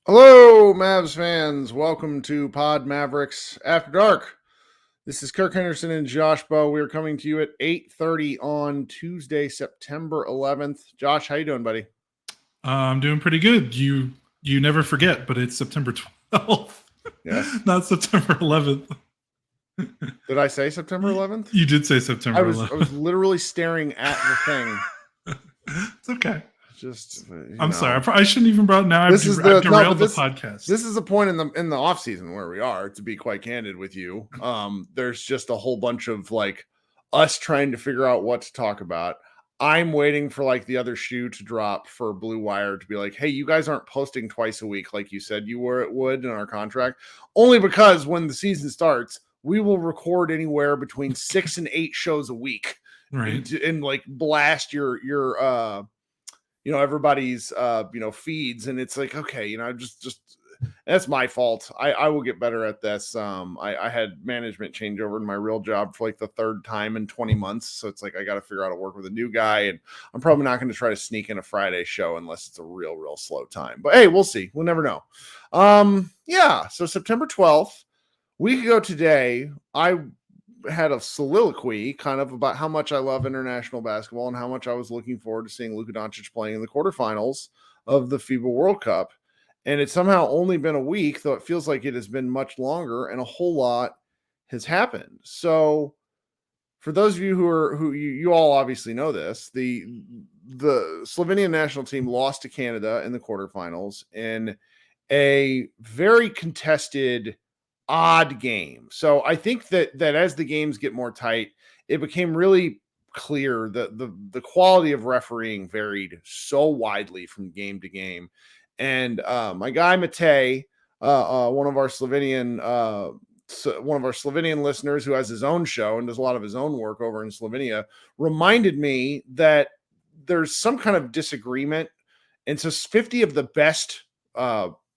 Hello, Mavs fans. Welcome to Pod Mavericks After Dark. This is Kirk Henderson and Josh Bowe. We are coming to you at 8:30 on Tuesday, September 11th. Josh, how you doing, buddy? I'm doing pretty good. You never forget, but it's September 12th. Yes. Not September 11th. Did I say September 11th? You did say September 11th. I was literally staring at the thing. It's okay. Just, I'm sorry. I shouldn't even brought now. I've derailed the podcast. This is the point in the off season where we are, to be quite candid with you. There's just a whole bunch of like us trying to figure out what to talk about. I'm waiting for like the other shoe to drop for Blue Wire to be like, hey, you guys aren't posting twice a week like you said you would in our contract. Only because when the season starts, we will record anywhere between 6 and 8 shows a week, right? And like blast your everybody's feeds, and it's like, okay, just that's my fault. I will get better at this. I had management changeover in my real job for like the third time in 20 months, so it's like I got to figure out how to work with a new guy, and I'm probably not going to try to sneak in a Friday show unless it's a real slow time. But hey, we'll see. We'll never know. So September 12th, week ago today, I had a soliloquy kind of about how much I love international basketball and how much I was looking forward to seeing Luka Doncic playing in the quarterfinals of the FIBA World Cup. And it's somehow only been a week, though it feels like it has been much longer, and a whole lot has happened. So for those of you who you all obviously know this, the Slovenian national team lost to Canada in the quarterfinals in a very contested, odd game. So I think that as the games get more tight, it became really clear that the quality of refereeing varied so widely from game to game. And my guy Matej, one of our Slovenian listeners who has his own show and does a lot of his own work over in Slovenia, reminded me that there's some kind of disagreement. And so 50 of the best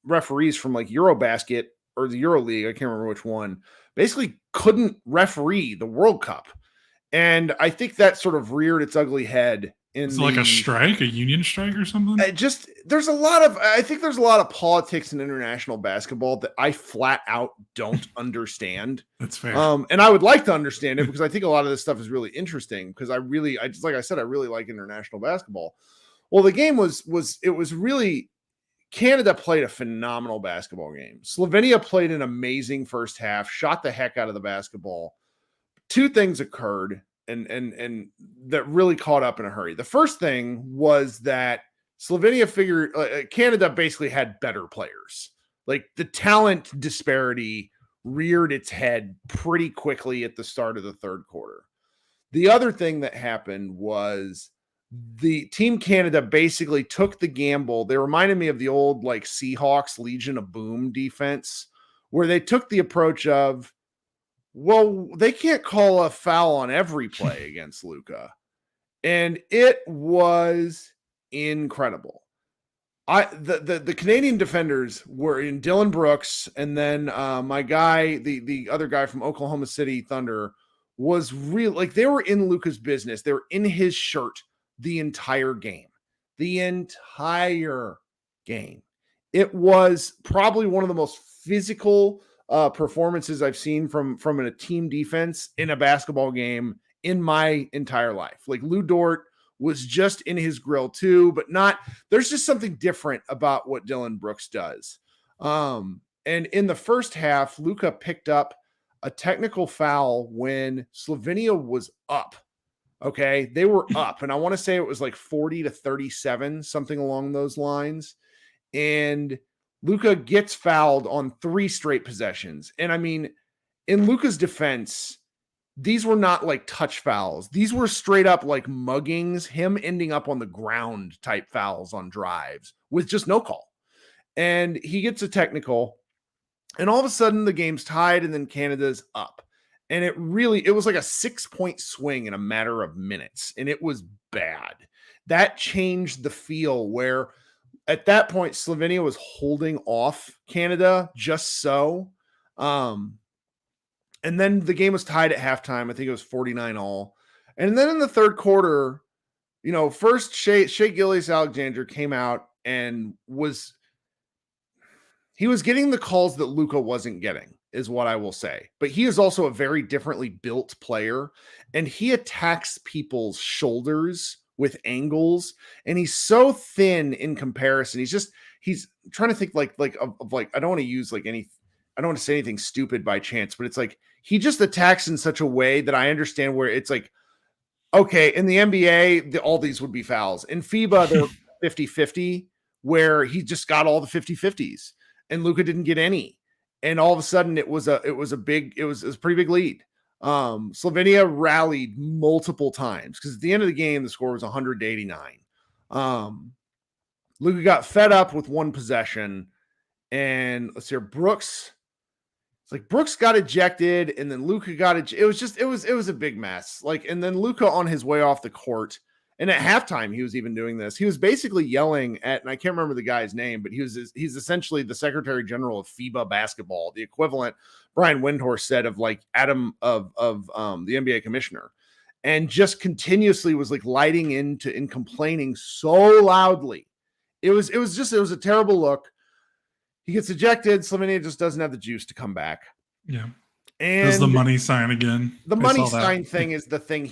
referees from like Eurobasket or the EuroLeague, I can't remember which one, basically couldn't referee the World Cup. And I think that sort of reared its ugly head in like a strike, a union strike or something. There's a lot of politics in international basketball that I flat out don't understand. That's fair. And I would like to understand it because I think a lot of this stuff is really interesting because I really like international basketball. Well, the game was really, Canada played a phenomenal basketball game. Slovenia played an amazing first half, shot the heck out of the basketball. Two things occurred and that really caught up in a hurry. The first thing was that Slovenia figured Canada basically had better players. Like the talent disparity reared its head pretty quickly at the start of the third quarter. The other thing that happened was the Team Canada basically took the gamble. They reminded me of the old like Seahawks Legion of Boom defense, where they took the approach of, well, they can't call a foul on every play against Luka. And it was incredible. The Canadian defenders were in Dylan Brooks, and then my guy, the other guy from Oklahoma City Thunder, was real, like they were in Luka's business. They were in his shirt the entire game. It was probably one of the most physical performances I've seen from a team defense in a basketball game in my entire life. Like Lou Dort was just in his grill too, but there's just something different about what Dylan Brooks does. And in the first half, Luka picked up a technical foul when Slovenia was up. Okay. They were up, and I want to say it was like 40-37, something along those lines. And Luka gets fouled on 3 straight possessions. And I mean, in Luka's defense, these were not like touch fouls. These were straight up like muggings, him ending up on the ground type fouls on drives with just no call. And he gets a technical, and all of a sudden the game's tied, and then Canada's up. And it was like a 6-point swing in a matter of minutes, and it was bad. That changed the feel where at that point Slovenia was holding off Canada just so. And then the game was tied at halftime. I think it was 49-all. And then in the third quarter, first Shea Gilgeous-Alexander came out and he was getting the calls that Luka wasn't getting, is what I will say. But he is also a very differently built player, and he attacks people's shoulders with angles, and he's so thin in comparison. He's trying to think like I don't want to use I don't want to say anything stupid by chance, but it's like he just attacks in such a way that I understand where it's like, okay, in the NBA, all these would be fouls. In FIBA, they're 50-50, where he just got all the 50-50s, and Luka didn't get any. And all of a sudden, it was a pretty big lead. Slovenia rallied multiple times because at the end of the game, the score was 100-89. Luka got fed up with one possession, and let's hear Brooks. It's like Brooks got ejected, and then Luka got it. It was a big mess. And then Luka on his way off the court, and at halftime he was even doing this. He was basically yelling at, and I can't remember the guy's name, but he's essentially the Secretary General of FIBA basketball, the equivalent Brian Windhorst said of like Adam of the NBA commissioner, and just continuously was like lighting into and complaining so loudly. It was a terrible look. He gets ejected. Slovenia just doesn't have the juice to come back. Yeah. And does the money sign again. The money sign thing is the thing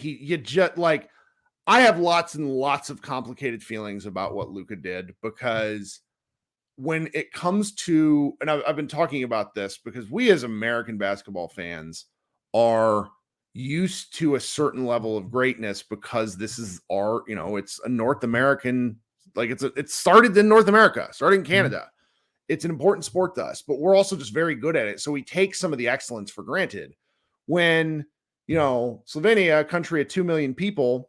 I have lots and lots of complicated feelings about what Luka did, because when it comes to, and I've been talking about this because we as American basketball fans are used to a certain level of greatness because this is our, it's a North American, it started in North America, started in Canada. Mm-hmm. It's an important sport to us, but we're also just very good at it. So we take some of the excellence for granted. When, Slovenia, a country of 2 million people,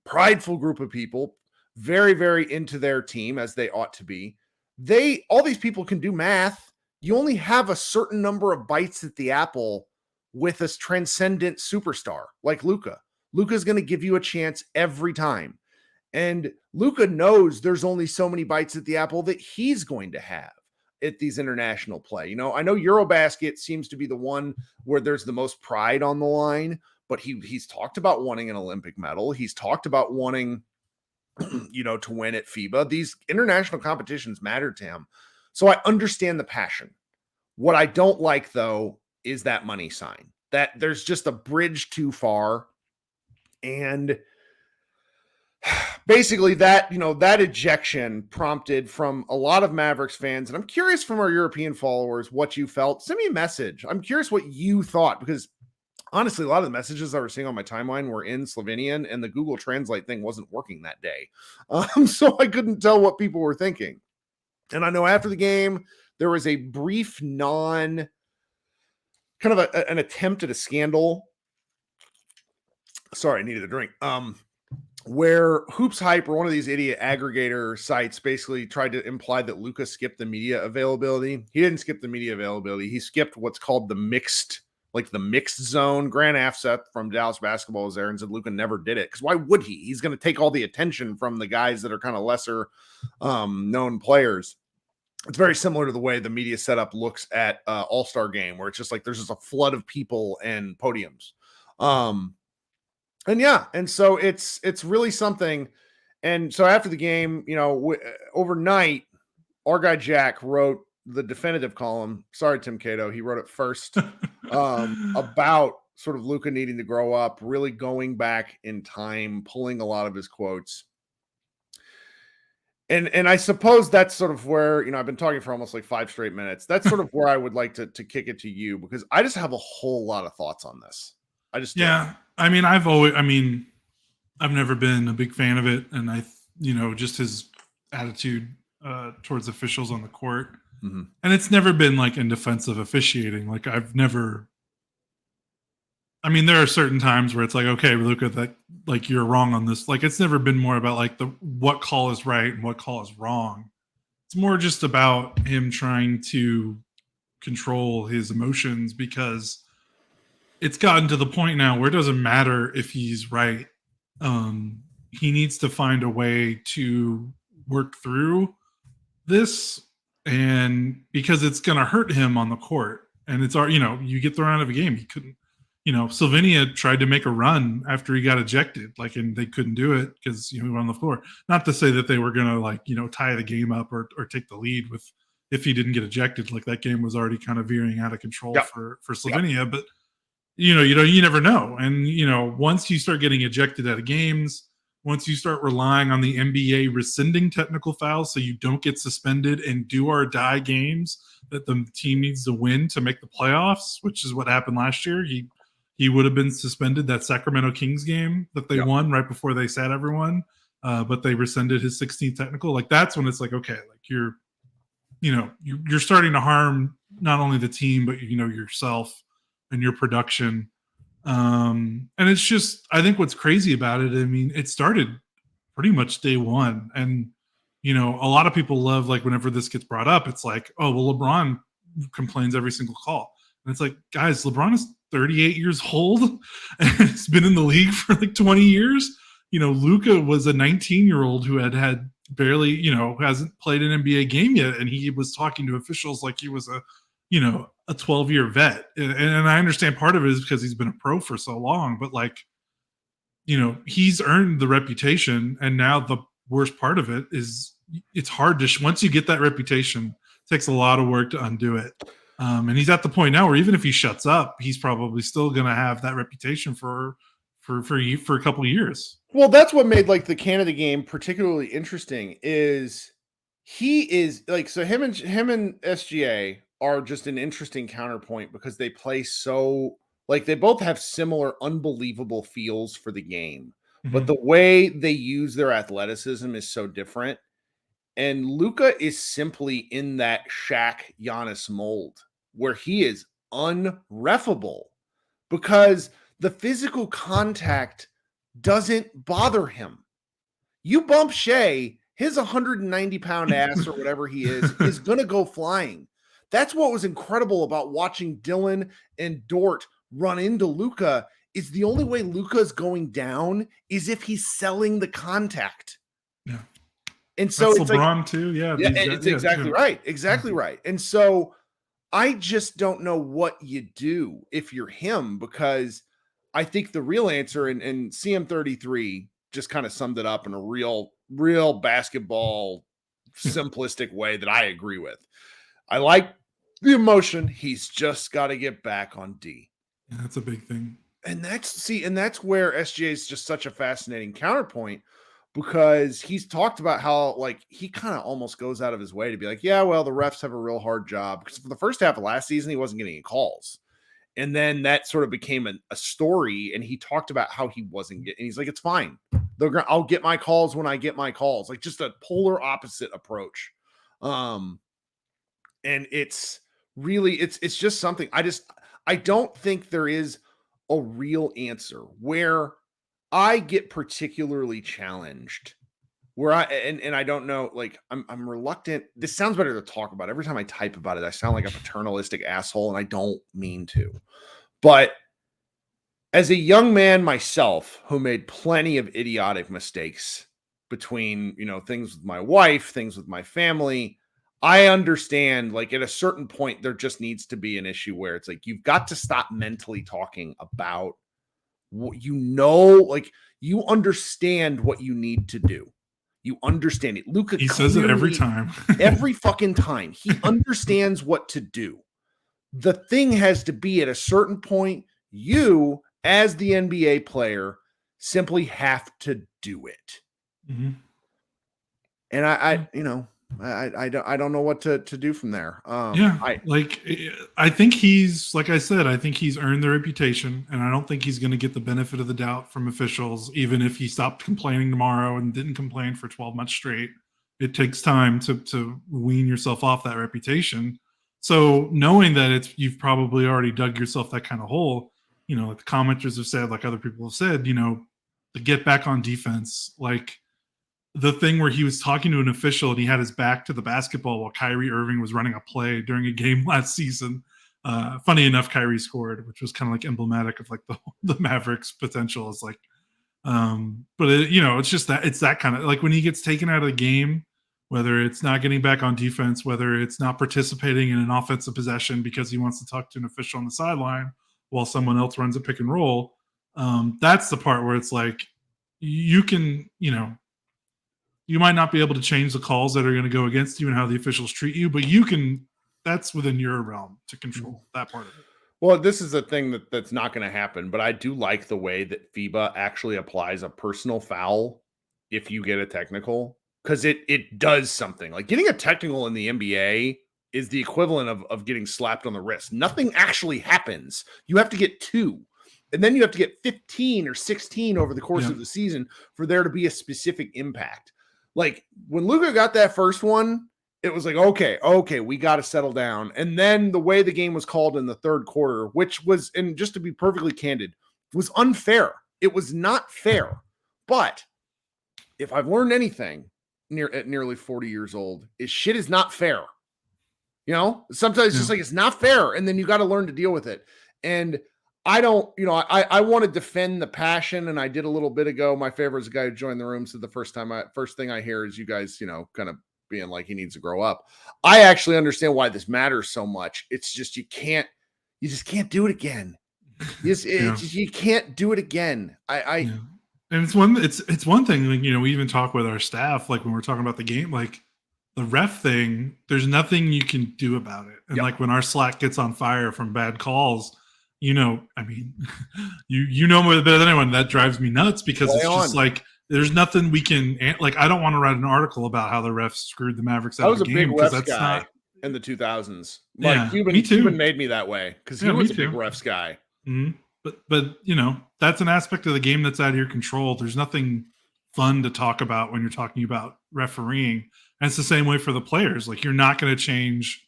prideful group of people, very, very into their team as they ought to be. All these people can do math. You only have a certain number of bites at the apple with a transcendent superstar like Luka. Luka's going to give you a chance every time. And Luka knows there's only so many bites at the apple that he's going to have at these international play. I know Eurobasket seems to be the one where there's the most pride on the line, but he's talked about wanting an Olympic medal. He's talked about wanting, to win at FIBA. These international competitions matter to him. So I understand the passion. What I don't like, though, is that money sign. That there's just a bridge too far. And basically that ejection prompted from a lot of Mavericks fans, and I'm curious from our European followers what you felt. Send me a message. I'm curious what you thought, because honestly, a lot of the messages I was seeing on my timeline were in Slovenian, and the Google Translate thing wasn't working that day. So I couldn't tell what people were thinking. And I know after the game, there was a brief an attempt at a scandal. Sorry, I needed a drink. Where Hoops Hype, or one of these idiot aggregator sites, basically tried to imply that Luka skipped the media availability. He didn't skip the media availability. He skipped what's called the mixed zone. Grant Afseth from Dallas Basketball was there and said Luka never did it. Because why would he? He's going to take all the attention from the guys that are kind of lesser known players. It's very similar to the way the media setup looks at All-Star Game, where it's just like there's just a flood of people and podiums. And so it's really something. And so after the game, overnight, our guy Jack wrote the definitive column. Sorry, Tim Cato. He wrote it first about sort of Luka needing to grow up, really going back in time, pulling a lot of his quotes. And I suppose that's sort of where, I've been talking for almost like 5 straight minutes. That's sort of where I would like to kick it to you, because I just have a whole lot of thoughts on this. I've never been a big fan of it. And just his attitude towards officials on the court. Mm-hmm. And it's never been like in defense of officiating. Like I've never I mean, there are certain times where it's like, okay, Luka, that like you're wrong on this. Like, it's never been more about like the what call is right and what call is wrong. It's more just about him trying to control his emotions because it's gotten to the point now where it doesn't matter if he's right. He needs to find a way to work through this, and because it's going to hurt him on the court, and it's you know, you get thrown out of a game. He couldn't, you know, Slovenia tried to make a run after he got ejected, like, and they couldn't do it because, you know, he was on the floor. Not to say that they were going to, like, you know, tie the game up or take the lead with if he didn't get ejected. Like, that game was already kind of veering out of control for Slovenia, but you never know. And, you know, once you start getting ejected out of games, once you start relying on the NBA rescinding technical fouls so you don't get suspended and do or die games that the team needs to win to make the playoffs, which is what happened last year. He would have been suspended that Sacramento Kings game that they won right before they sat everyone, but they rescinded his 16th technical. Like, that's when it's like, okay, like you're starting to harm not only the team, but, you know, yourself and your production. And it's just, I think what's crazy about it, I mean, it started pretty much day one. And, you know, a lot of people love, like, whenever this gets brought up, it's like, oh, well, LeBron complains every single call. And it's like, guys, LeBron is 38 years old and he's been in the league for like 20 years. You know, Luka was a 19-year-old who had barely, you know, hasn't played an NBA game yet. And he was talking to officials like he was a 12-year vet. And I understand part of it is because he's been a pro for so long, but, like, you know, he's earned the reputation. And now the worst part of it is it's hard to, once you get that reputation, it takes a lot of work to undo it. And he's at the point now where even if he shuts up, he's probably still going to have that reputation for a couple of years. Well, that's what made, like, the Canada game particularly interesting is he is like, so him and SGA are just an interesting counterpoint because they play so, like, they both have similar unbelievable feels for the game, but the way they use their athleticism is so different. And Luka is simply in that Shaq Giannis mold where he is unreffable because the physical contact doesn't bother him. You bump Shea, his 190-pound ass or whatever he is going to go flying. That's what was incredible about watching Dylan and Dort run into Luka, is the only way Luka is going down is if he's selling the contact. Yeah. And so that's it's LeBron like, too. Yeah. It's exactly right. Exactly right. And so I just don't know what you do if you're him, because I think the real answer, and CM33 just kind of summed it up in a real basketball simplistic way that I agree with. I like the emotion. He's just got to get back on D. Yeah, that's a big thing. And that's where SGA is just such a fascinating counterpoint, because he's talked about how, like, he kind of almost goes out of his way to be like, yeah, well, the refs have a real hard job, because for the first half of last season, he wasn't getting any calls. And then that sort of became a story, and he talked about how he wasn't getting, and he's like, it's fine. I'll get my calls when I get my calls. Like, just a polar opposite approach. And it's really, it's just something I don't think there is a real answer. Where I get particularly challenged, where I don't know, like, I'm reluctant. This sounds better to talk about. Every time I type about it, I sound like a paternalistic asshole, and I don't mean to. But as a young man myself, who made plenty of idiotic mistakes between, you know, things with my wife, things with my family, I understand, like, at a certain point, there just needs to be an issue where it's like, you've got to stop mentally talking about what, you know, like, you understand what you need to do. You understand it. Luka, he says it every time. Every fucking time. He understands what to do. The thing has to be, at a certain point, you, as the NBA player, simply have to do it. Mm-hmm. And I don't know what to do from there. I think he's, like I said, I think he's earned the reputation, and I don't think he's going to get the benefit of the doubt from officials, even if he stopped complaining tomorrow and didn't complain for 12 months straight. It takes time to wean yourself off that reputation. So knowing that you've probably already dug yourself that kind of hole, like the commenters have said, like other people have said, to get back on defense, like the thing where he was talking to an official and he had his back to the basketball while Kyrie Irving was running a play during a game last season. Funny enough, Kyrie scored, which was kind of like emblematic of like the Mavericks potential is like, but it's just that it's that kind of like when he gets taken out of the game, whether it's not getting back on defense, whether it's not participating in an offensive possession because he wants to talk to an official on the sideline while someone else runs a pick and roll. That's the part where it's like, you can, you might not be able to change the calls that are going to go against you and how the officials treat you, but you can, that's within your realm to control that part of it. Well, this is a thing that's not going to happen, but I do like the way that FIBA actually applies a personal foul if you get a technical, because it does something. Like getting a technical in the NBA is the equivalent of getting slapped on the wrist. Nothing actually happens. You have to get 2. And then you have to get 15 or 16 over the course of the season for there to be a specific impact. Like when Luka got that first one, it was like, okay, we got to settle down. And then the way the game was called in the third quarter, which was, and just to be perfectly candid, was unfair. It was not fair. But if I've learned anything at nearly 40 years old, is shit is not fair. Sometimes it's just like, it's not fair. And then you got to learn to deal with it. And I don't, I want to defend the passion, and I did a little bit ago. My favorite is a guy who joined the room. So the first thing I hear is you guys, kind of being like he needs to grow up. I actually understand why this matters so much. It's just you just can't do it again. You can't do it again. And it's one thing. Like, we even talk with our staff, like when we're talking about the game, like the ref thing. There's nothing you can do about it. And like when our Slack gets on fire from bad calls. I mean, you know more better than anyone. That drives me nuts because it's just like there's nothing we can like. I don't want to write an article about how the refs screwed the Mavericks out of the game. I was a big refs guy in the 2000s. Like Cuban made me that way because he was a big refs guy. Mm-hmm. But that's an aspect of the game that's out of your control. There's nothing fun to talk about when you're talking about refereeing, and it's the same way for the players. Like you're not going to change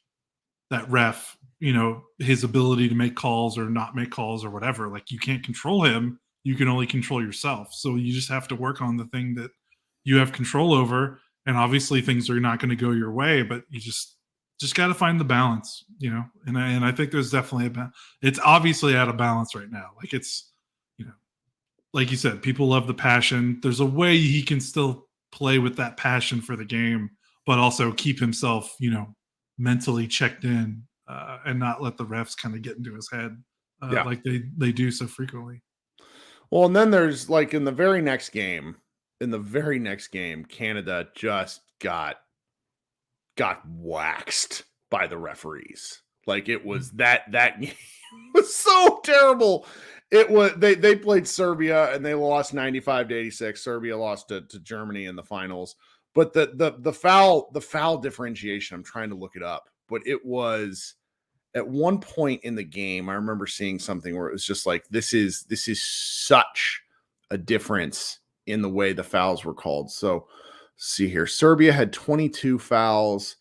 that ref. His ability to make calls or not make calls or whatever. Like you can't control him. You can only control yourself. So you just have to work on the thing that you have control over. And obviously things are not going to go your way, but you just got to find the balance, and I think there's definitely it's obviously out of balance right now. Like it's, like you said, people love the passion. There's a way he can still play with that passion for the game, but also keep himself, mentally checked in. And not let the refs kind of get into his head like they do so frequently. Well, and then there's like in the very next game, Canada just got waxed by the referees. Like it was that game was so terrible. It was they played Serbia and they lost 95-86. Serbia lost to Germany in the finals. But the foul differentiation, I'm trying to look it up, but it was at one point in the game, I remember seeing something where it was just like, this is such a difference in the way the fouls were called. So see here, Serbia had 22 fouls.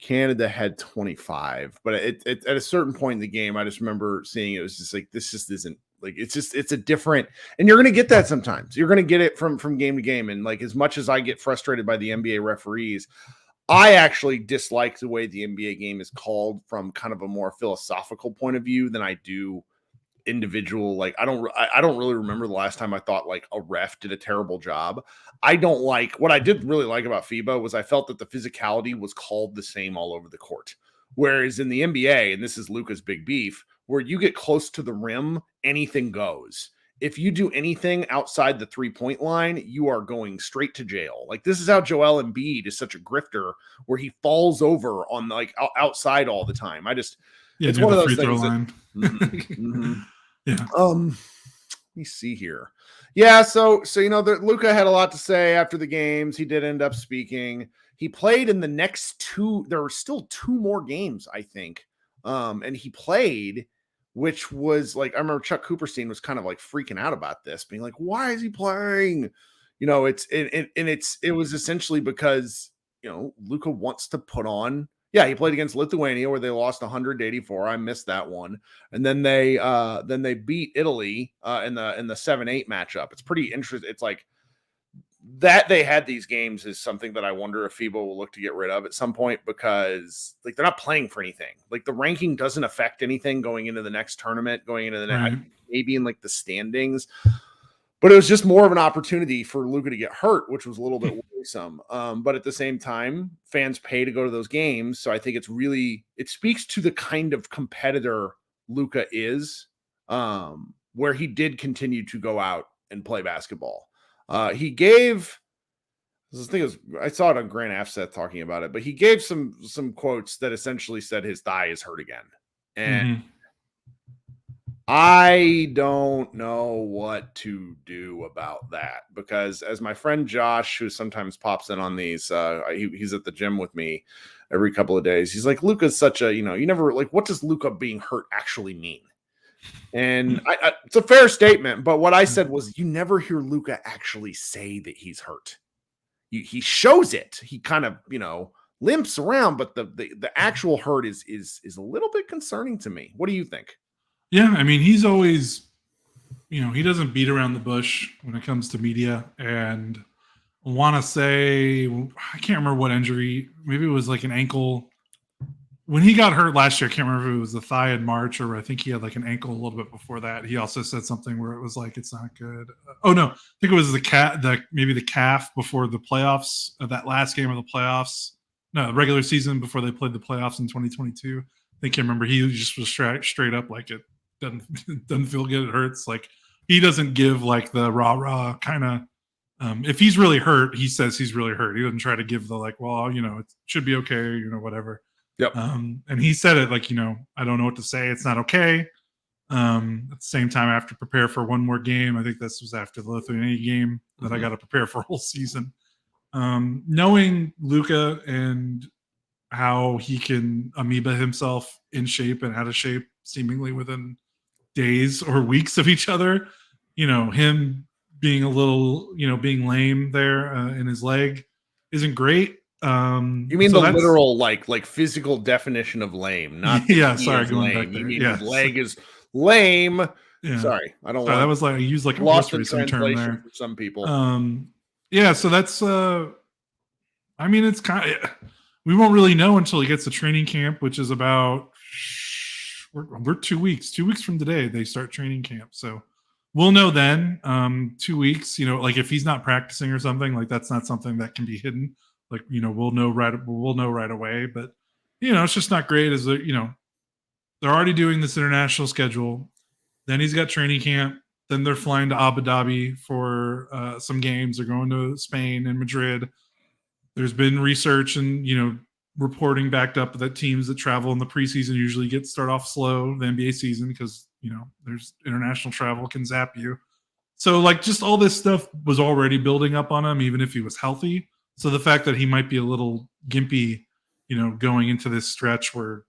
Canada had 25, but at a certain point in the game, I just remember seeing it was just like, this just isn't like, it's a different, and you're going to get that sometimes. You're going to get it from game to game. And like, as much as I get frustrated by the NBA referees, I actually dislike the way the NBA game is called from kind of a more philosophical point of view than I do individual. Like I don't really remember the last time I thought like a ref did a terrible job. I don't like what I did really like about FIBA was I felt that the physicality was called the same all over the court. Whereas in the NBA, and this is Luka's big beef, where you get close to the rim, anything goes. If you do anything outside the 3-point line, you are going straight to jail. Like this is how Joel Embiid is such a grifter, where he falls over on like outside all the time. It's one of those things. Yeah. Let me see here. Yeah. So Luka had a lot to say after the games. He did end up speaking. He played in the next 2. There were still 2 more games, I think. And he played. Which was like, I remember Chuck Cooperstein was kind of like freaking out about this, being like, why is he playing? It was essentially because, Luka wants to put on Yeah, he played against Lithuania where they lost 100-84. I missed that one. And then they beat Italy in the 7-8 matchup. It's pretty interesting. It's like that they had these games is something that I wonder if FIBA will look to get rid of at some point, because like they're not playing for anything. Like the ranking doesn't affect anything going into the next tournament, going into the next, maybe in like the standings. But it was just more of an opportunity for Luka to get hurt, which was a little bit worrisome. But at the same time, fans pay to go to those games. So I think it speaks to the kind of competitor Luka is, where he did continue to go out and play basketball. He gave, I saw it on Grant Afseth talking about it, but he gave some quotes that essentially said his thigh is hurt again. And I don't know what to do about that, because as my friend Josh, who sometimes pops in on these, he's at the gym with me every couple of days. He's like, Luka's such a, you never like, what does Luka being hurt actually mean? And it's a fair statement, but what I said was, you never hear Luka actually say that he's hurt. He shows it. He kind of, limps around, but the actual hurt is a little bit concerning to me. What do you think? Yeah, I mean, he's always, he doesn't beat around the bush when it comes to media. And I want to say, I can't remember what injury. Maybe it was like an ankle. When he got hurt last year, I can't remember if it was the thigh in March, or I think he had like an ankle a little bit before that. He also said something where it was like, it's not good. Oh no, I think it was maybe the calf before the playoffs, that last game of the playoffs. No, the regular season before they played the playoffs in 2022. I can't remember. He just was straight up like, it doesn't feel good. It hurts. Like, he doesn't give like the rah kind of. If he's really hurt, he says he's really hurt. He doesn't try to give the like, well, it should be okay, whatever. Yep. And he said it like, I don't know what to say. It's not okay. At the same time, I have to prepare for one more game. I think this was after the Lithuania game that I got to prepare for a whole season. Knowing Luka and how he can amoeba himself in shape and out of shape seemingly within days or weeks of each other, him being a little, being lame there in his leg isn't great. You mean the literal like physical definition of lame, not sorry, going back there. You mean his leg is lame. Yeah. Sorry, I don't. That was like I used like a lost in translation term there for some people. So that's I mean, it's kind of, we won't really know until he gets to training camp, which is about we're 2 weeks. 2 weeks from today they start training camp, so we'll know then. 2 weeks, like if he's not practicing or something, like that's not something that can be hidden. Like, we'll know right away. But, it's just not great as they're already doing this international schedule. Then he's got training camp. Then they're flying to Abu Dhabi for some games. They're going to Spain and Madrid. There's been research and, reporting backed up that teams that travel in the preseason usually start off slow, the NBA season, because, there's international travel can zap you. So like just all this stuff was already building up on him, even if he was healthy. So the fact that he might be a little gimpy, going into this stretch where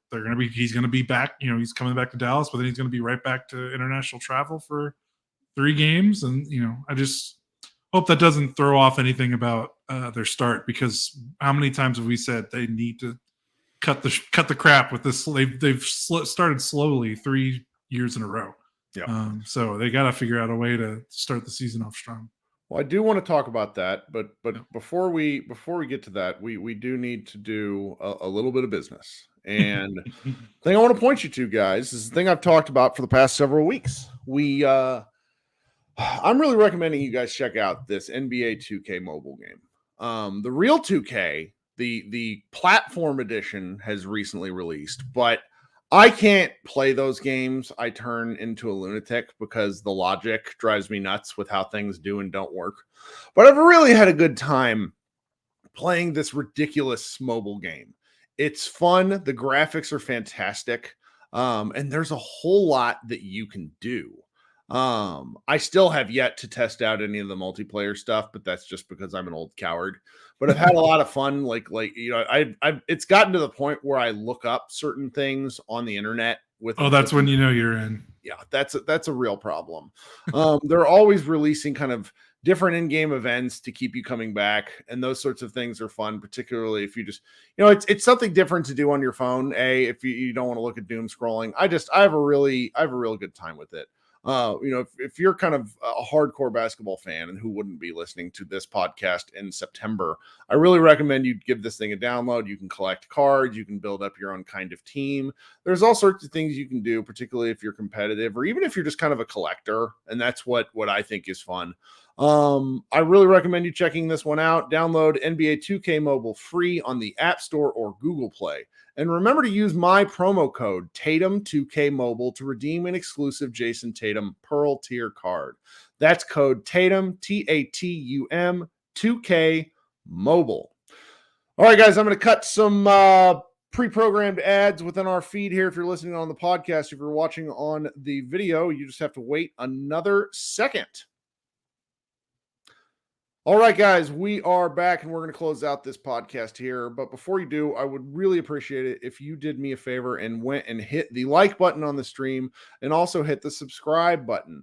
he's going to be back, he's coming back to Dallas, but then he's going to be right back to international travel for 3 games. And, I just hope that doesn't throw off anything about their start, because how many times have we said they need to cut the crap with this? They've started slowly 3 years in a row. Yeah. So they got to figure out a way to start the season off strong. Well, I do want to talk about that, but before we get to that, we do need to do a little bit of business. And the thing I want to point you to, guys, is the thing I've talked about for the past several weeks. I'm really recommending you guys check out this NBA 2K mobile game. The real 2K, the platform edition has recently released, but I can't play those games. I turn into a lunatic because the logic drives me nuts with how things do and don't work. But I've really had a good time playing this ridiculous mobile game. It's fun. The graphics are fantastic. And there's a whole lot that you can do. I still have yet to test out any of the multiplayer stuff, but that's just because I'm an old coward. But I've had a lot of fun. It's gotten to the point where I look up certain things on the internet with. Oh, that's when you're in. Yeah, that's a real problem. They're always releasing kind of different in-game events to keep you coming back, and those sorts of things are fun, particularly if you just, it's something different to do on your phone. If you don't want to look at doom scrolling, I have a real good time with it. If you're kind of a hardcore basketball fan, and who wouldn't be listening to this podcast in September, I really recommend you give this thing a download. You can collect cards, you can build up your own kind of team. There's all sorts of things you can do, particularly if you're competitive, or even if you're just kind of a collector. And that's what I think is fun. I really recommend you checking this one out. Download NBA 2K Mobile free on the App Store or Google Play. And remember to use my promo code Tatum2K Mobile to redeem an exclusive Jason Tatum Pearl Tier card. That's code Tatum, Tatum, 2K Mobile. All right, guys, I'm going to cut some pre-programmed ads within our feed here. If you're listening on the podcast, if you're watching on the video, you just have to wait another second. All right, guys, we are back, and we're going to close out this podcast here. But before you do, I would really appreciate it if you did me a favor and went and hit the like button on the stream, and also hit the subscribe button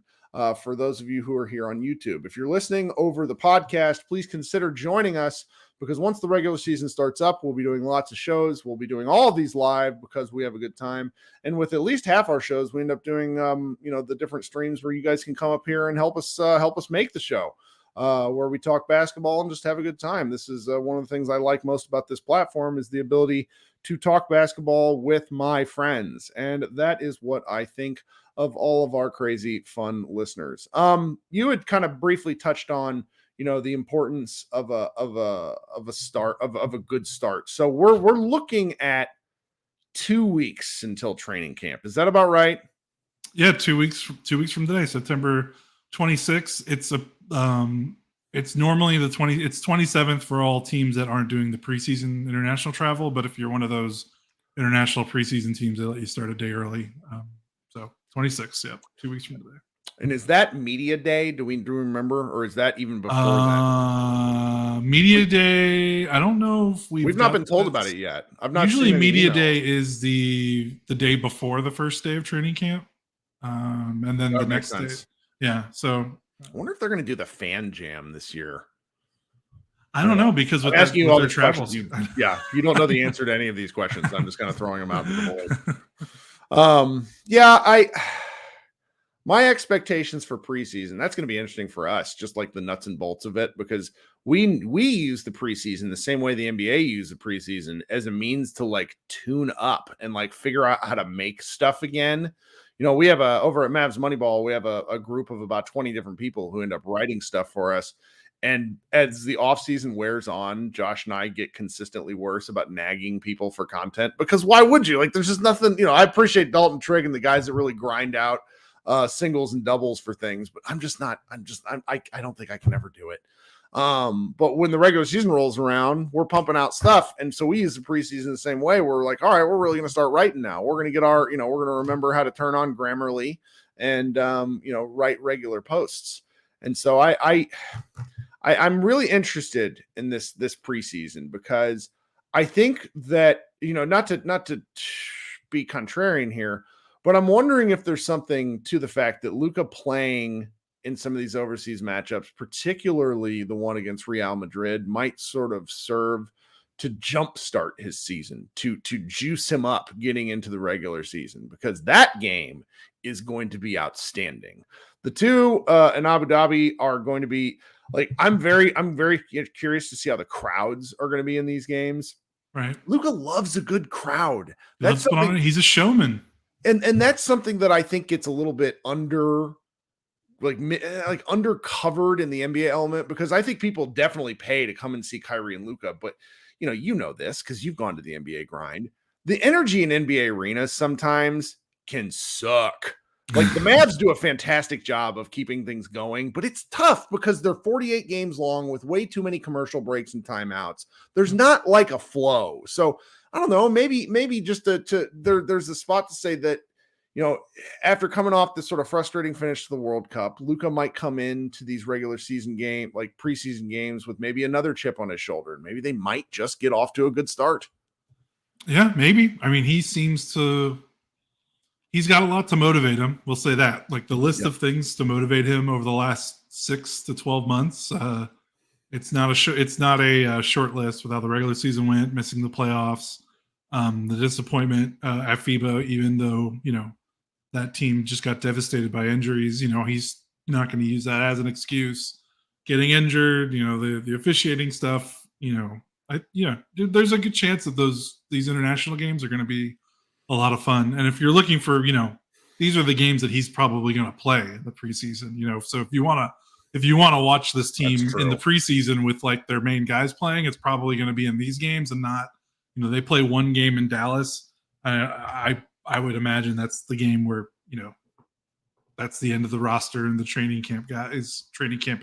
for those of you who are here on YouTube. If you're listening over the podcast, please consider joining us, because once the regular season starts up, we'll be doing lots of shows. We'll be doing all of these live because we have a good time. And with at least half our shows, we end up doing, the different streams where you guys can come up here and help us make the show. Where we talk basketball and just have a good time. This is one of the things I like most about this platform, is the ability to talk basketball with my friends. And that is what I think of all of our crazy fun listeners. You had kind of briefly touched on, the importance of a good start. So we're looking at 2 weeks until training camp. Is that about right? Yeah, 2 weeks from today, September 26th. It's normally it's 27th for all teams that aren't doing the preseason international travel. But if you're one of those international preseason teams, they let you start a day early. So 26th, yeah, 2 weeks from today. And is that media day? Do we remember, or is that even before that? Media day. I don't know if we've not been told about it yet. I've not. Usually, media day is the day before the first day of training camp, and then the next day. Yeah, so. I wonder if they're going to do the fan jam this year. I don't know, because I'm asking you all the travels. You don't know the answer to any of these questions. I'm just kind of throwing them out to the board. My expectations for preseason, that's going to be interesting for us, just like the nuts and bolts of it, because we use the preseason the same way the NBA used the preseason, as a means to like tune up and like figure out how to make stuff again. We have over at Mavs Moneyball, we have a group of about 20 different people who end up writing stuff for us. And as the offseason wears on, Josh and I get consistently worse about nagging people for content, because why would you? Like, there's just nothing, I appreciate Dalton Trigg and the guys that really grind out singles and doubles for things, but I don't think I can ever do it. But when the regular season rolls around, we're pumping out stuff. And so we use the preseason the same way. We're like, all right, we're really going to start writing now. We're going to get we're going to remember how to turn on Grammarly and, write regular posts. And so I'm really interested in this preseason, because I think that, not to be contrarian here, but I'm wondering if there's something to the fact that Luka playing in some of these overseas matchups, particularly the one against Real Madrid, might sort of serve to jumpstart his season, to juice him up getting into the regular season, because that game is going to be outstanding. The two in Abu Dhabi are going to be like, I'm very curious to see how the crowds are going to be in these games. Right. Luka loves a good crowd. He's a showman. And that's something that I think gets a little bit undercovered in the NBA element, because I think people definitely pay to come and see Kyrie and Luka. But you know this because you've gone to the NBA grind. The energy in NBA arenas sometimes can suck. Like, the Mavs do a fantastic job of keeping things going, but it's tough because they're 48 games long with way too many commercial breaks and timeouts. There's not like a flow. So I don't know, maybe just there's a spot to say that, after coming off this sort of frustrating finish to the World Cup, Luka might come into these regular season preseason games with maybe another chip on his shoulder. Maybe they might just get off to a good start. Yeah, maybe. I mean, he's got a lot to motivate him. We'll say that. Like, the list of things to motivate him over the last next 6 to 12 months. It's not a short list with how the regular season went, missing the playoffs, the disappointment at FIBA, even though, that team just got devastated by injuries. He's not going to use that as an excuse. Getting injured, the officiating stuff, there's a good chance that these international games are going to be a lot of fun. And if you're looking for, these are the games that he's probably going to play in the preseason, so if you want to watch this team in the preseason with like their main guys playing, it's probably going to be in these games and not, they play one game in Dallas. I would imagine that's the game where, that's the end of the roster and the training camp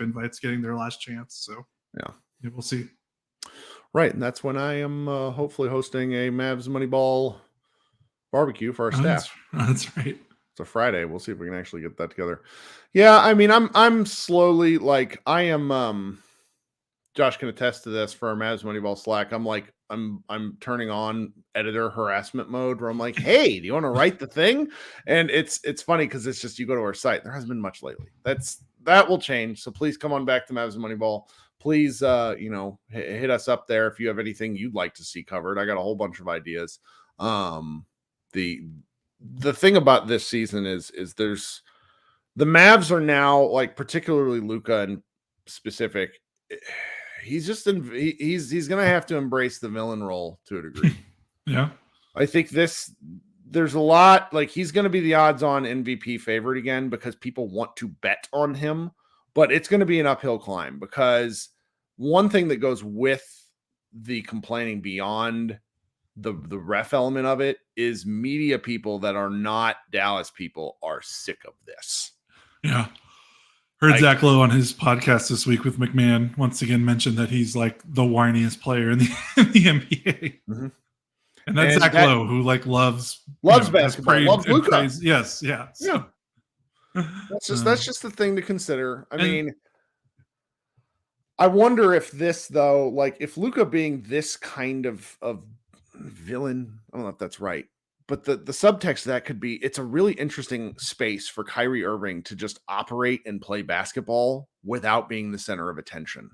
invites getting their last chance. So yeah, we'll see. Right. And that's when I am hopefully hosting a Mavs Moneyball barbecue for our staff. That's right. It's a Friday. We'll see if we can actually get that together. Yeah. I mean, I'm slowly like, I am, Josh can attest to this for our Mavs Moneyball Slack. I'm turning on editor harassment mode where I'm like, hey, do you want to write the thing? And it's funny because it's just, you go to our site. There hasn't been much lately. That will change. So please come on back to Mavs Moneyball. Please, hit us up there if you have anything you'd like to see covered. I got a whole bunch of ideas. The thing about this season is there's the Mavs are now, like, particularly Luka and specific. He's just he's going to have to embrace the villain role to a degree. Yeah. I think there's a lot, like, he's going to be the odds on MVP favorite again because people want to bet on him, but it's going to be an uphill climb because one thing that goes with the complaining beyond the ref element of it is media people that are not Dallas people are sick of this. Yeah. Heard Zach Lowe on his podcast this week with McMahon once again mentioned that he's like the whiniest player in the NBA. Mm-hmm. And that's Zach Lowe, who like loves basketball, loves Luka. Yes, yeah. So. Yeah. That's just the thing to consider. I mean, I wonder if this though, like if Luka being this kind of villain, I don't know if that's right. But the subtext of that could be it's a really interesting space for Kyrie Irving to just operate and play basketball without being the center of attention.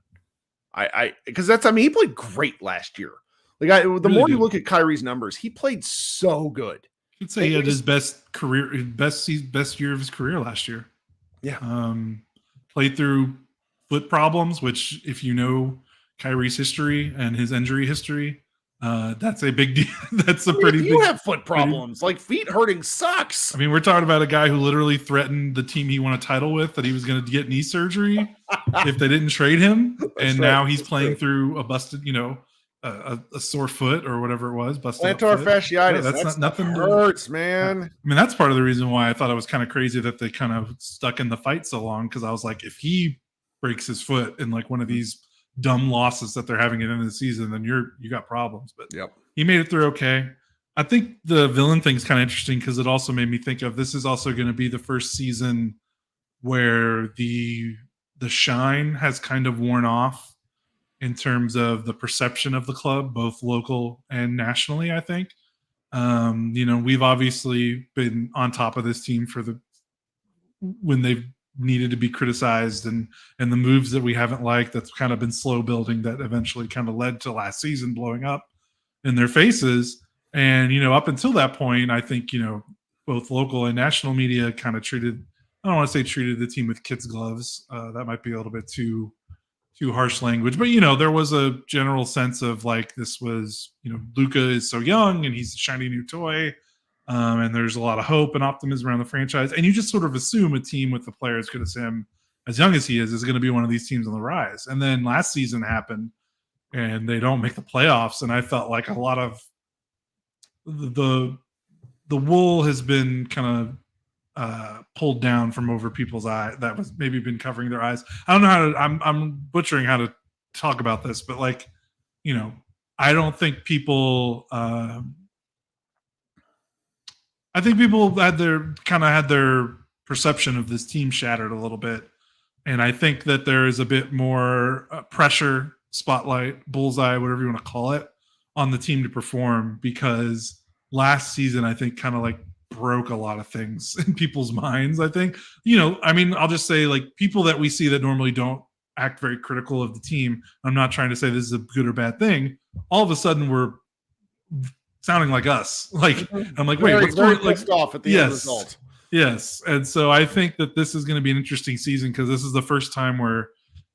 Because he played great last year. Like more you look at Kyrie's numbers, he played so good. You'd say he had his best year of his career last year. Yeah. Played through foot problems, which if you know Kyrie's history and his injury history, that's a big deal. That's a pretty big. You have foot problems. Like feet hurting sucks. I mean, we're talking about a guy who literally threatened the team he won a title with that he was going to get knee surgery if they didn't trade him, and now he's playing through a busted, a sore foot or whatever it was, busted plantar fasciitis. Yeah, that's nothing. Hurts, man. I mean, that's part of the reason why I thought it was kind of crazy that they kind of stuck in the fight so long, because I was like, if he breaks his foot in like one of these dumb losses that they're having at the end of the season, then you got problems. But he made it through okay. I think the villain thing's kind of interesting because it also made me think of this is also going to be the first season where the shine has kind of worn off in terms of the perception of the club, both local and nationally, I think. We've obviously been on top of this team when they've needed to be criticized and the moves that we haven't liked that's kind of been slow building that eventually kind of led to last season blowing up in their faces. And, up until that point, I think, both local and national media kind of treated the team with kids' gloves. That might be a little bit too harsh language, but there was a general sense of like, this was, Luka is so young and he's a shiny new toy. And there's a lot of hope and optimism around the franchise. And you just sort of assume a team with the player as good as him, as young as he is going to be one of these teams on the rise. And then last season happened and they don't make the playoffs. And I felt like a lot of the wool has been kind of pulled down from over people's eye that was maybe been covering their eyes. I don't know how to, I'm butchering how to talk about this, but like, I don't think people, I think people had their perception of this team shattered a little bit. And I think that there is a bit more pressure, spotlight, bullseye, whatever you want to call it, on the team to perform, because last season, I think, kind of like broke a lot of things in people's minds. I think, you know, I mean, I'll just say like people that we see that normally don't act very critical of the team. I'm not trying to say this is a good or bad thing. All of a sudden we're sounding like us. Like, I'm like, wait, what's very going on? pissed off at the end result. Yes. And so I think that this is going to be an interesting season because this is the first time we're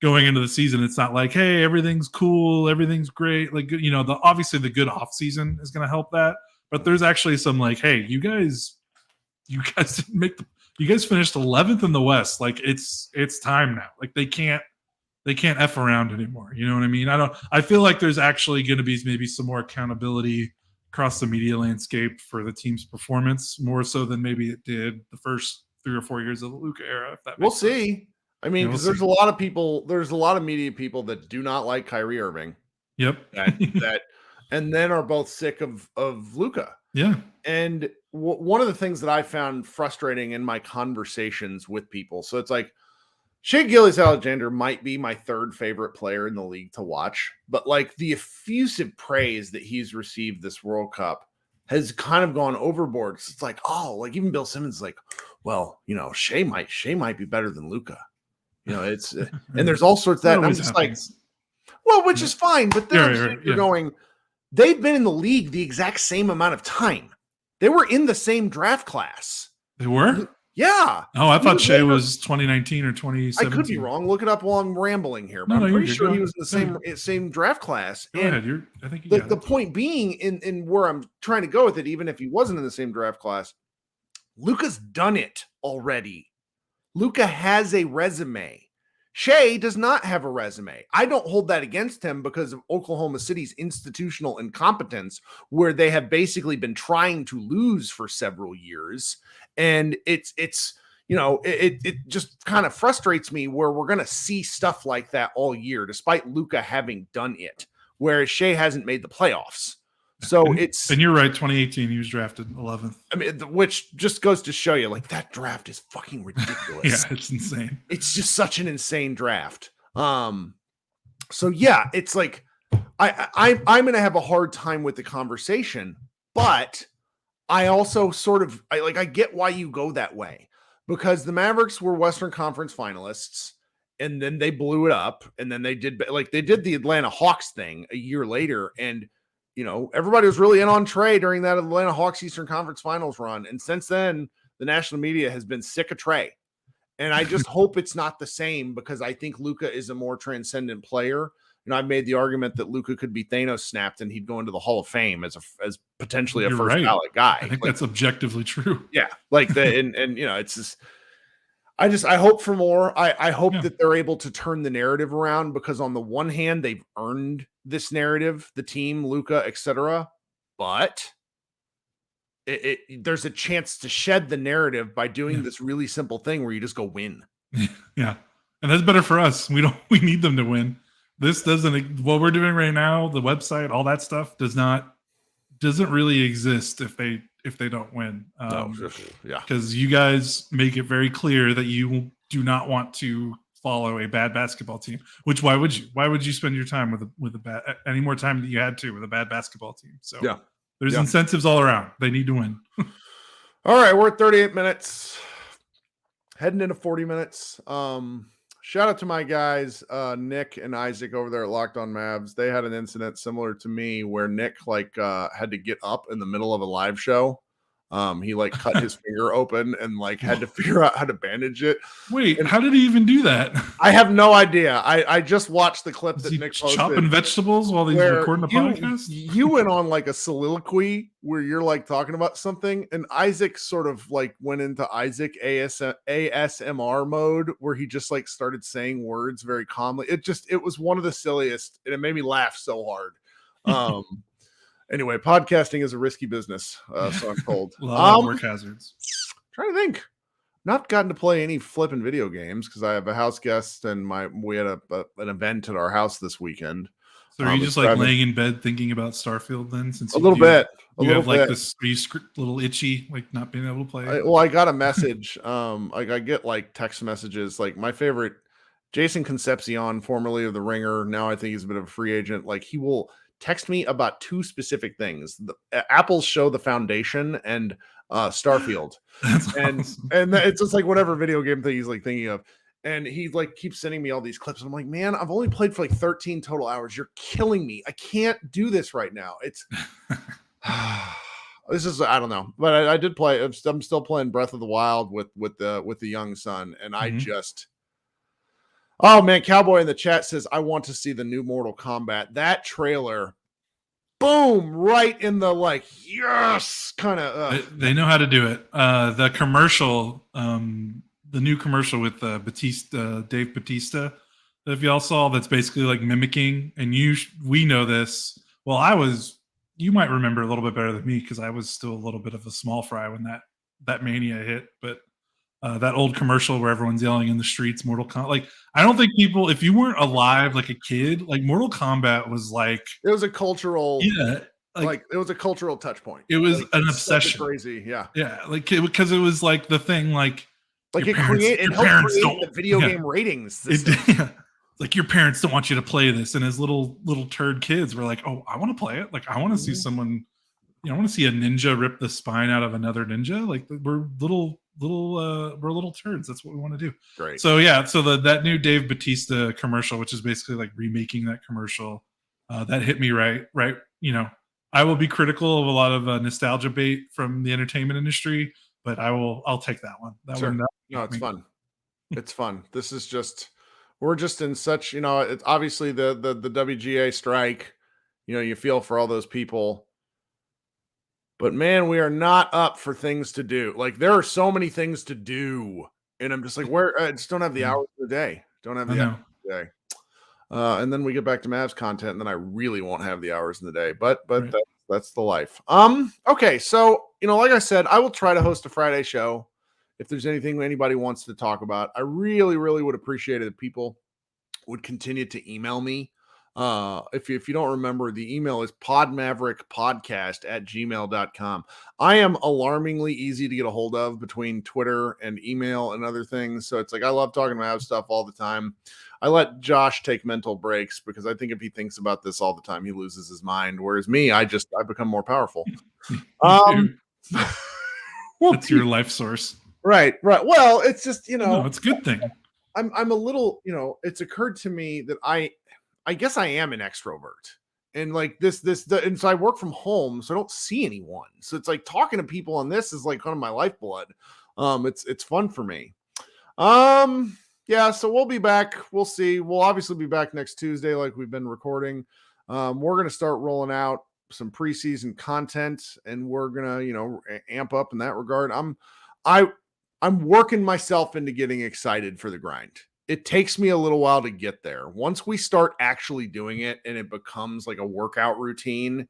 going into the season. It's not like, hey, everything's cool, everything's great. Like, you know, obviously the good off season is going to help that. But there's actually some like, hey, you guys didn't you guys finished 11th in the West. Like it's time now. Like they can't F around anymore. You know what I mean? I feel like there's actually going to be maybe some more accountability across the media landscape for the team's performance, more so than maybe it did the first 3 or 4 years of the Luka era. If that we'll makes sense. see. I mean, because there's a lot of media people that do not like Kyrie Irving. Yep. That and then are both sick of Luka. Yeah. And one of the things that I found frustrating in my conversations with people, so it's like Shai Gilgeous-Alexander might be my third favorite player in the league to watch, but like the effusive praise that he's received this World Cup has kind of gone overboard. It's like, oh, like even Bill Simmons is like, well, you know, Shai might be better than Luka. You know, it's and there's all sorts of that. And I'm just like, well, which is fine, but then you're going, they've been in the league the exact same amount of time. They were in the same draft class. They were? Yeah. Oh, I thought Shai was 2019 or 2017. I could be wrong. Look it up while I'm rambling here, but I'm pretty sure he was in the same draft class. Go ahead. I think the point being in where I'm trying to go with it, even if he wasn't in the same draft class, Luka's done it already. Luka has a resume. Shai does not have a resume. I don't hold that against him because of Oklahoma City's institutional incompetence, where they have basically been trying to lose for several years. And it's you know, it just kind of frustrates me where we're going to see stuff like that all year, despite Luka having done it, whereas Shai hasn't made the playoffs. So and you're right. 2018, he was drafted 11th. I mean, which just goes to show you, like, that draft is fucking ridiculous. Yeah, it's insane. It's just such an insane draft. So yeah, it's like I'm going to have a hard time with the conversation, but I also I get why you go that way, because the Mavericks were Western Conference finalists. And then they blew it up, and then they did the Atlanta Hawks thing a year later, and you know, everybody was really in on Trey during that Atlanta Hawks Eastern Conference Finals run. And since then, the national media has been sick of Trey. And I just hope it's not the same, because I think Luka is a more transcendent player. You know, I've made the argument that Luka could be Thanos snapped and he'd go into the Hall of Fame as potentially a first ballot guy. I think that's objectively true. Yeah. Like and you know, it's just, I hope for more. I hope that they're able to turn the narrative around, because on the one hand, they've earned this narrative, the team, Luka, etc. But there's a chance to shed the narrative by doing this really simple thing where you just go win. Yeah. And that's better for us. We need them to win. This what we're doing right now, the website, all that stuff doesn't really exist if they don't win. Because you guys make it very clear that you do not want to follow a bad basketball team. Which why would you spend your time with a bad, any more time that you had to with a bad basketball team? So there's incentives all around. They need to win. All right, we're at 38 minutes, heading into 40 minutes. Shout out to my guys, Nick and Isaac over there at Locked On Mavs. They had an incident similar to me where Nick had to get up in the middle of a live show. He cut his finger open and had to figure out how to bandage it. Wait, how did he even do that? I have no idea. I just watched the clip that Nick posted. Chopping vegetables while he's recording a podcast? You went on a soliloquy where you're talking about something, and Isaac sort of went into Isaac ASMR mode where he just started saying words very calmly. It was one of the silliest, and it made me laugh so hard. Anyway, podcasting is a risky business, so I'm told. A lot of work hazards. Trying to think. Not gotten to play any flipping video games because I have a house guest and we had an event at our house this weekend. So are you just laying in bed thinking about Starfield then? Since a little bit. You have this, are you little itchy, not being able to play? I got a message. I get text messages. My favorite, Jason Concepcion, formerly of The Ringer. Now I think he's a bit of a free agent. He will text me about 2 specific things: Apple's show The Foundation and Starfield. And awesome. it's just like whatever video game thing he's like thinking of. And he like keeps sending me all these clips. I'm like, man, I've only played for like 13 total hours. You're killing me. I can't do this right now. It's this is, I don't know, but I did play. I'm still playing Breath of the Wild with the young son, and I just, oh man, Cowboy in the chat says I want to see the new Mortal Kombat. That trailer, boom, right in the like yes kind of. They know how to do it. The commercial, the new commercial with Dave Bautista, if y'all saw, that's basically like mimicking, and we know this. Well, you might remember a little bit better than me because I was still a little bit of a small fry when that mania hit. But that old commercial where everyone's yelling in the streets, Mortal Kombat. Like, I don't think people, if you weren't alive like a kid, like Mortal Kombat was like, it was a cultural, yeah, like it was a cultural touch point. It was like, an obsession. Crazy, yeah, like because it was like the thing, like it helped create the video game ratings. Like your parents don't want you to play this, and as little turd kids were like, oh, I want to play it. Like I want to see someone, I want to see a ninja rip the spine out of another ninja. Like we're little turds. That's what we want to do. Great. So yeah, so that new Dave Bautista commercial, which is basically like remaking that commercial, that hit me right. I will be critical of a lot of nostalgia bait from the entertainment industry, but I'll take that one. No, it's fun. It's fun. This is just, we're just in such, it's obviously the WGA strike, you feel for all those people, but man, we are not up for things to do. Like there are so many things to do, and I'm just like, I just don't have the hours of the day. Don't have the hours of the day. And then we get back to Mavs content, and then I really won't have the hours in the day, but right. That's the life. Okay. So, like I said, I will try to host a Friday show. If there's anything anybody wants to talk about, I really, really would appreciate it if people would continue to email me. If you don't remember, the email is podmaverickpodcast@gmail.com. I am alarmingly easy to get a hold of between Twitter and email and other things. So it's like, I love talking about stuff all the time. I let Josh take mental breaks because I think if he thinks about this all the time, he loses his mind. Whereas me, I become more powerful. That's your life source. Right. Well, it's just, it's a good thing. I'm a little, it's occurred to me that I guess I am an extrovert, and like and so I work from home, so I don't see anyone. So it's like talking to people on this is like kind of my lifeblood. It's fun for me. Yeah, so we'll be back. We'll see. We'll obviously be back next Tuesday, like we've been recording. We're going to start rolling out some preseason content, and we're going to, amp up in that regard. I'm working myself into getting excited for the grind. It takes me a little while to get there. Once we start actually doing it and it becomes like a workout routine,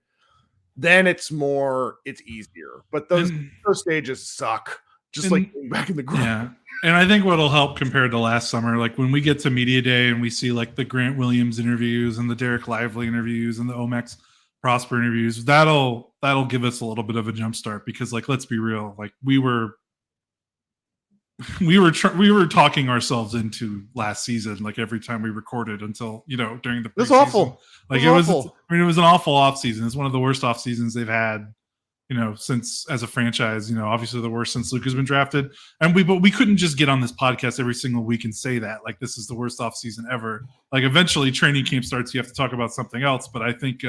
then it's easier. But those first stages suck. Just like back in the grind. Yeah. And I think what'll help compared to last summer, like when we get to media day and we see like the Grant Williams interviews and the Derek Lively interviews and the Omax Prosper interviews, that'll give us a little bit of a jump start, because like, let's be real, like we were talking ourselves into last season, like every time we recorded until, during the preseason. It was awful. Like it was an awful off season. It's one of the worst off seasons they've had, since as a franchise, obviously the worst since Luka's been drafted. And we couldn't just get on this podcast every single week and say that, like, this is the worst off season ever. Like eventually training camp starts, you have to talk about something else. But I think,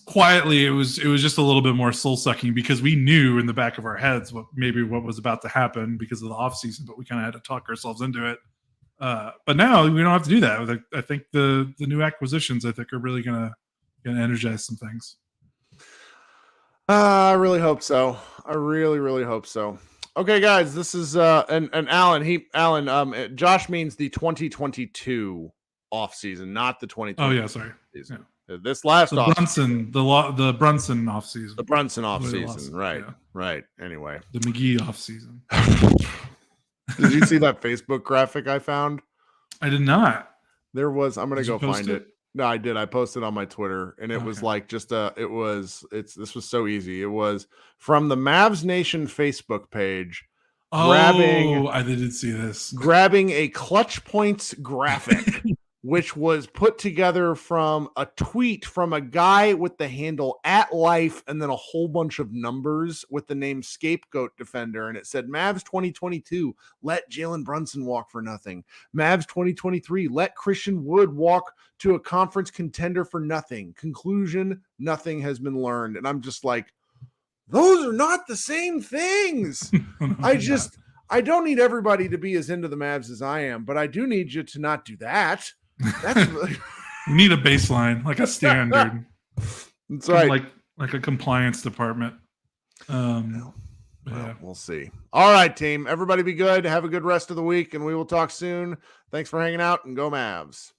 quietly it was just a little bit more soul sucking, because we knew in the back of our heads what was about to happen because of the off season, but we kind of had to talk ourselves into it. But now we don't have to do that. I think the new acquisitions, I think, are really gonna energize some things. I really hope so. I really, really hope so. Okay, guys, this is and Alan. Josh means the 2022 off season, not the 2020. Oh yeah, sorry. Season. Yeah. This last the Brunson off season. The Brunson off season, right? Yeah. Right. Anyway, the McGee off season. Did you see that Facebook graphic I found? I did not. There was. I'm gonna go find it. No, I did. I posted on my Twitter, and it was like just this was so easy. It was from the Mavs Nation Facebook page. I didn't see this. Grabbing a clutch points graphic which was put together from a tweet from a guy with the handle @life and then a whole bunch of numbers with the name Scapegoat Defender. And it said, Mavs 2022, let Jalen Brunson walk for nothing. Mavs 2023, let Christian Wood walk to a conference contender for nothing. Conclusion, nothing has been learned. And I'm just like, those are not the same things. I don't need everybody to be as into the Mavs as I am, but I do need you to not do that. That's really... You need a baseline, like a standard. That's right. Like a compliance department. Well, we'll see. All right, team. Everybody be good. Have a good rest of the week, and we will talk soon. Thanks for hanging out, and go Mavs.